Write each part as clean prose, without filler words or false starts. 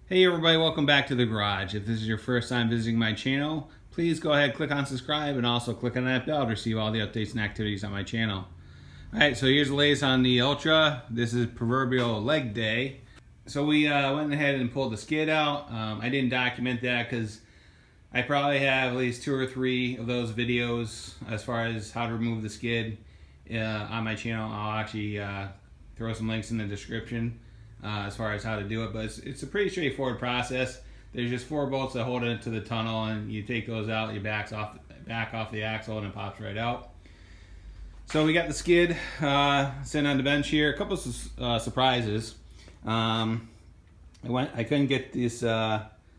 Hey everybody, welcome back to the garage. If this is your first time visiting my channel, please go ahead, click on subscribe, and also click on that bell to receive all the updates and activities on my channel. Alright, so here's the latest on the Ultra. This is proverbial leg day. So we went ahead and pulled the skid out. I didn't document that because I probably have at least 2 or 3 of those videos as far as how to remove the skid on my channel. I'll actually throw some links in the description as far as how to do it, but it's a pretty straightforward process. There's just 4 bolts that hold it to the tunnel, and you take those out, you back off the axle, and it pops right out. So we got the skid sitting on the bench here. A couple of surprises. I couldn't get this the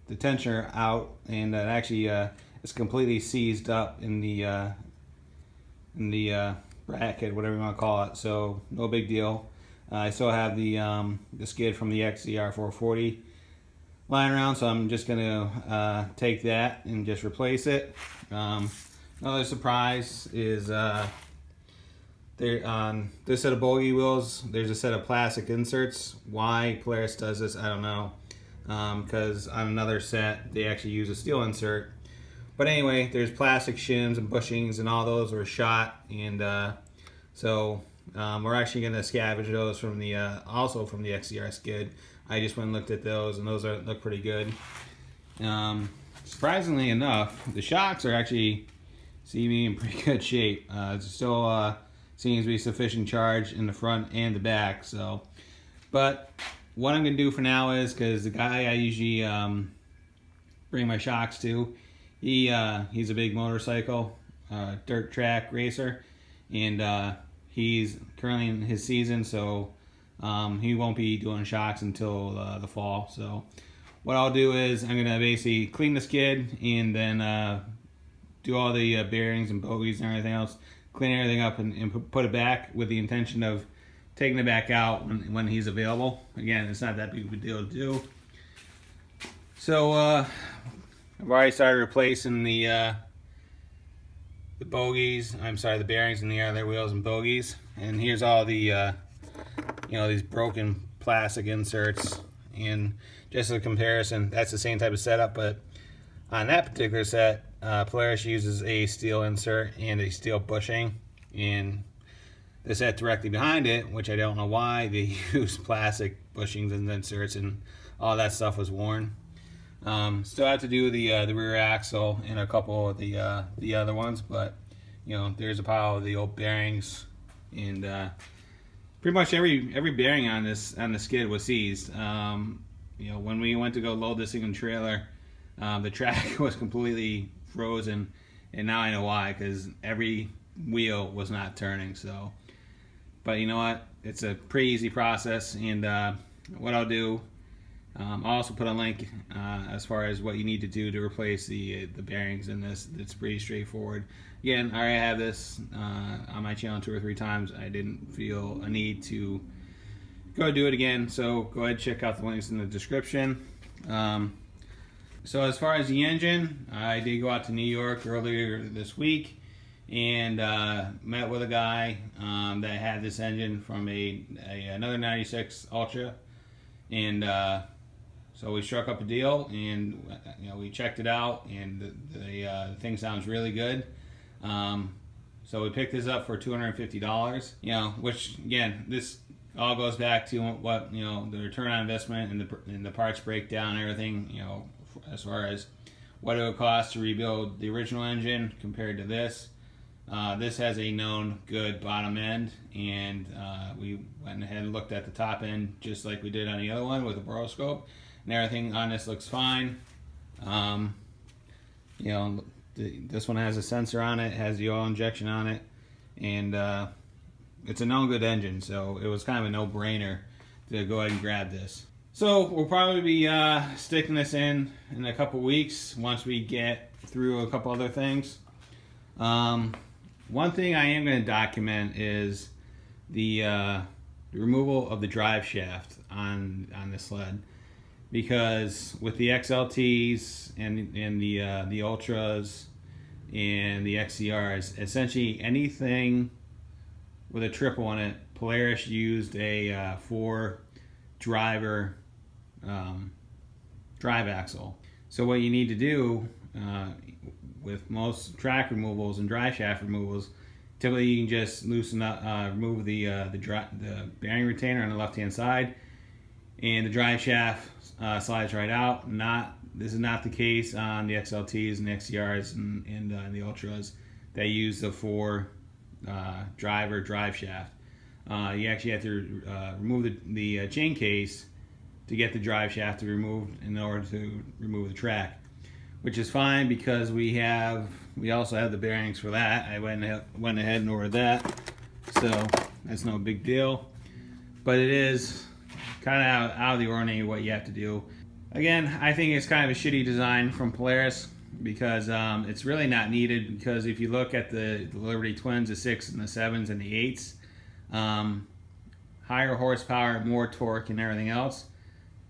tensioner out, and it actually it's completely seized up in the bracket, whatever you want to call it. So no big deal. I still have the skid from the XCR 440 lying around, so I'm just gonna take that and just replace it. Another surprise is on this set of bogey wheels, there's a set of plastic inserts. Why Polaris does this, I don't know, because on another set they actually use a steel insert. But anyway, there's plastic shims and bushings, and all those were shot, and so we're actually going to scavenge those from the also from the XCR skid. I just went and looked at those, and those look pretty good. Surprisingly enough, the shocks are actually seeming in pretty good shape. It still seems to be sufficient charge in the front and the back. So, but what I'm going to do for now is, because the guy I usually bring my shocks to, he's a big motorcycle dirt track racer, and he's currently in his season, so he won't be doing shocks until the fall. So what I'll do is I'm gonna basically clean the skid, and then do all the bearings and bogies and everything else, clean everything up, and put it back with the intention of taking it back out when he's available. Again, it's not that big of a deal to do. So I've already started replacing the bogies, the bearings in the other wheels and bogies. And here's all the these broken plastic inserts. And just as a comparison, that's the same type of setup, but on that particular set, Polaris uses a steel insert and a steel bushing, and the set directly behind it, which I don't know why they use plastic bushings and inserts, and all that stuff was worn. Still have to do the rear axle and a couple of the other ones, but there's a pile of the old bearings, and pretty much every bearing on the skid was seized. When we went to go load this thing in the trailer, the track was completely frozen, and now I know why, because every wheel was not turning. So, but you know what? It's a pretty easy process, and what I'll do, I'll also put a link as far as what you need to do to replace the bearings in this. It's pretty straightforward. Again, I already have this on my channel 2 or 3 times. I didn't feel a need to go do it again, so go ahead and check out the links in the description. So as far as the engine, I did go out to New York earlier this week, and met with a guy that had this engine from another 96 Ultra, and so we struck up a deal, and we checked it out, and the thing sounds really good. So we picked this up for $250. Which again, this all goes back to what the return on investment and the parts breakdown and everything. As far as what it would cost to rebuild the original engine compared to this. This has a known good bottom end, and we went ahead and looked at the top end just like we did on the other one with a boroscope, and everything on this looks fine. This one has a sensor on it, has the oil injection on it, and it's a known good engine, so it was kind of a no-brainer to go ahead and grab this. So we'll probably be sticking this in a couple weeks once we get through a couple other things. One thing I am going to document is the removal of the drive shaft on the sled, because with the XLTs and the Ultras and the XCRs, essentially anything with a triple in it, Polaris used a 4 driver drive axle. So what you need to do with most track removals and drive shaft removals, typically you can just loosen up, remove the bearing retainer on the left-hand side, and the drive shaft slides right out. This is not the case on the XLTs and the XCRs and the Ultras that use the 4 drive shaft. You actually have to remove the chain case to get the drive shaft to be removed in order to remove the track, which is fine because we also have the bearings for that. I went ahead and ordered that, so that's no big deal. But it is kind of out of the ordinary what you have to do. Again, I think it's kind of a shitty design from Polaris because it's really not needed, because if you look at the Liberty Twins, the 6 and the 7s and the 8s, higher horsepower, more torque and everything else.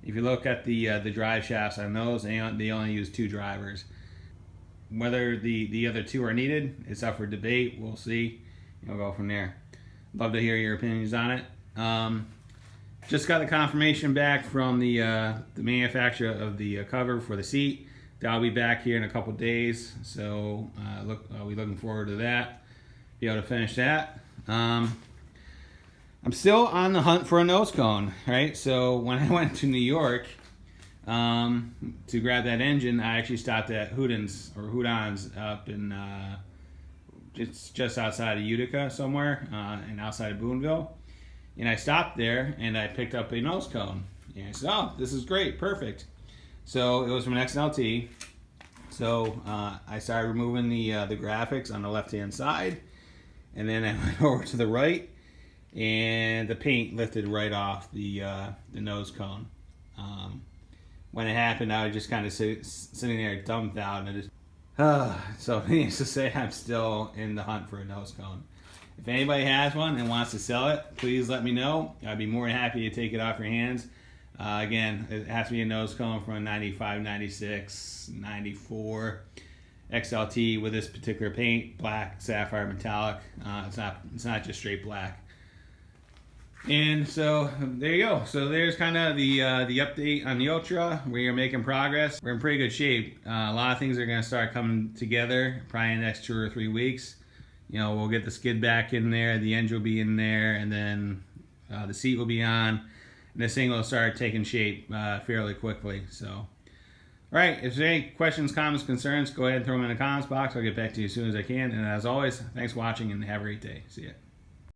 If you look at the drive shafts on those, they only use 2 drivers. Whether the other 2 are needed, it's up for debate. We'll see. We'll go from there. Love to hear your opinions on it. Just got the confirmation back from the manufacturer of the cover for the seat. That'll be back here in a couple days, so I'll be looking forward to that. Be able to finish that. I'm still on the hunt for a nose cone, right? So when I went to New York to grab that engine, I actually stopped at Houdon's up in just outside of Utica somewhere, and outside of Boonville. And I stopped there and I picked up a nose cone. And I said, "Oh, this is great, perfect." So it was from an XLT. So I started removing the graphics on the left-hand side, and then I went over to the right, and the paint lifted right off the nose cone. When it happened, I was just kind of sitting there dumbfounded. So needless to say, I'm still in the hunt for a nose cone. If anybody has one and wants to sell it, please let me know. I'd be more than happy to take it off your hands. Again, it has to be a nose cone from a 95, 96, 94 XLT with this particular paint, black, sapphire, metallic. It's not just straight black. And so there you go. So there's kind of the update on the Ultra. We are making progress. We're in pretty good shape. A lot of things are going to start coming together probably in the next 2 or 3 weeks. We'll get the skid back in there, the engine will be in there, and then the seat will be on. And this thing will start taking shape fairly quickly. So, all right, if there's any questions, comments, concerns, go ahead and throw them in the comments box. I'll get back to you as soon as I can. And as always, thanks for watching and have a great day. See ya.